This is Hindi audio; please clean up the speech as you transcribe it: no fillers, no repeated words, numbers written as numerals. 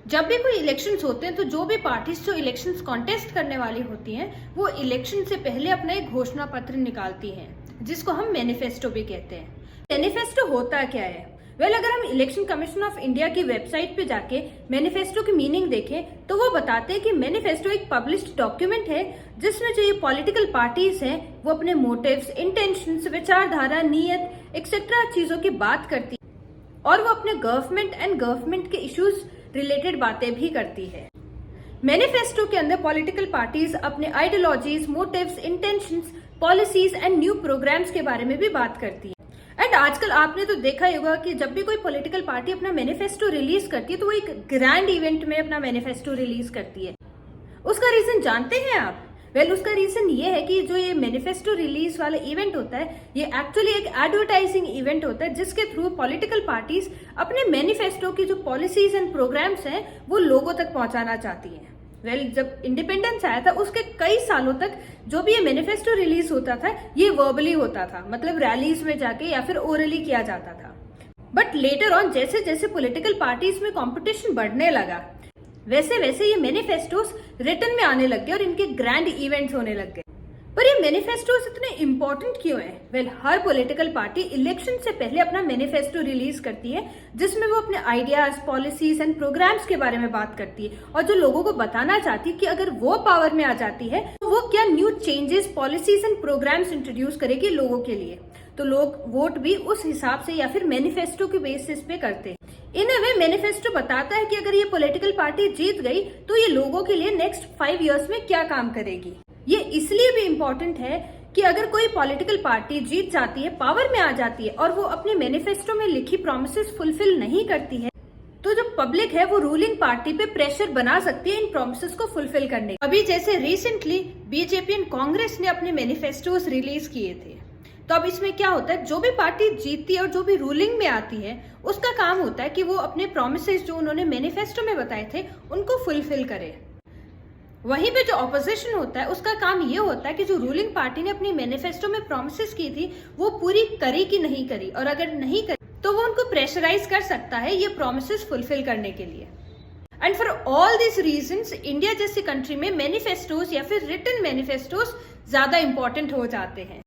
जब भी कोई इलेक्शंस होते हैं तो जो भी पार्टीज जो इलेक्शंस कॉन्टेस्ट करने वाली होती हैं वो इलेक्शन से पहले अपना एक घोषणा पत्र निकालती हैं जिसको हम मैनिफेस्टो भी कहते हैं। मैनिफेस्टो होता क्या है? अगर हम इलेक्शन कमीशन ऑफ इंडिया की वेबसाइट पे जाके मैनिफेस्टो की मीनिंग देखें तो वो बताते हैं कि मैनिफेस्टो एक पब्लिश्ड डॉक्यूमेंट है जिसमें जो ये पॉलिटिकल पार्टीज हैं वो अपने मोटिव्स, इंटेंशंस, विचारधारा, नीयत एक्सेट्रा चीजों की बात करती है और वो अपने गवर्नमेंट एंड गवर्नमेंट के इश्यूज रिलेटेड बातें भी करती है। मैनिफेस्टो के अंदर पॉलिटिकल पार्टीज अपने ideologies, motives, intentions, policies and new programmes के बारे में भी बात करती है। एंड आजकल आपने तो देखा ही होगा कि जब भी कोई पॉलिटिकल पार्टी अपना मैनिफेस्टो रिलीज करती है तो वो एक ग्रैंड इवेंट में अपना मैनिफेस्टो रिलीज करती है। उसका रीजन जानते हैं आप? उसका रीजन ये है कि जो ये मैनिफेस्टो रिलीज वाला इवेंट होता है ये एक्चुअली एक एडवर्टाइजिंग इवेंट होता है जिसके थ्रू पॉलिटिकल पार्टीज अपने मैनिफेस्टो की जो पॉलिसीज एंड प्रोग्राम्स हैं वो लोगों तक पहुंचाना चाहती हैं। जब इंडिपेंडेंस आया था उसके कई सालों तक जो भी ये मैनिफेस्टो रिलीज होता था ये वर्बली होता था, मतलब रैलीज में जाके या फिर ओरली किया जाता था। बट लेटर ऑन जैसे जैसे पॉलिटिकल पार्टीज में कंपटीशन बढ़ने लगा वैसे वैसे ये मैनिफेस्टोस रिटन में आने लग गए और इनके ग्रैंड इवेंट्स होने लग गए। पर ये मैनिफेस्टोस इतने इंपॉर्टेंट क्यों है? हर पॉलिटिकल पार्टी इलेक्शन से पहले अपना मैनिफेस्टो रिलीज करती है जिसमें वो अपने आइडियाज, पॉलिसीज एंड प्रोग्राम्स के बारे में बात करती है और जो लोगों को बताना चाहती है कि अगर वो पावर में आ जाती है तो वो क्या new changes, policies and programmes introduce करेगी लोगों के लिए। तो लोग वोट भी उस हिसाब से या फिर मैनिफेस्टो के बेसिस पे करते हैं। इन अ वे मैनिफेस्टो बताता है कि अगर ये पॉलिटिकल पार्टी जीत गई तो ये लोगों के लिए नेक्स्ट 5 इयर्स में क्या काम करेगी। ये इसलिए भी इम्पोर्टेंट है कि अगर कोई पॉलिटिकल पार्टी जीत जाती है, पावर में आ जाती है और वो अपने मैनिफेस्टो में लिखी प्रोमिसेस फुलफिल नहीं करती है तो जो पब्लिक है वो रूलिंग पार्टी पे प्रेशर बना सकती है इन प्रोमिसेस को फुलफिल करने। अभी जैसे रिसेंटली बीजेपी एंड कांग्रेस ने अपने मैनिफेस्टोस रिलीज किए थे, तो अब इसमें क्या होता है, जो भी पार्टी जीतती है और जो भी रूलिंग में आती है उसका काम होता है कि वो अपने प्रोमिसेस जो उन्होंने मैनिफेस्टो में बताए थे उनको फुलफिल करे। वहीं पे जो ऑपोजिशन होता है उसका काम ये होता है कि जो रूलिंग पार्टी ने अपनी मैनिफेस्टो में प्रोमिसेस की थी वो पूरी करी कि नहीं करी, और अगर नहीं करी तो वो उनको प्रेशराइज कर सकता है ये प्रोमिसेस फुलफिल करने के लिए। And for all this reasons India जैसी कंट्री में मैनिफेस्टोस या फिर रिटन मैनिफेस्टोस ज्यादा इंपॉर्टेंट हो जाते हैं।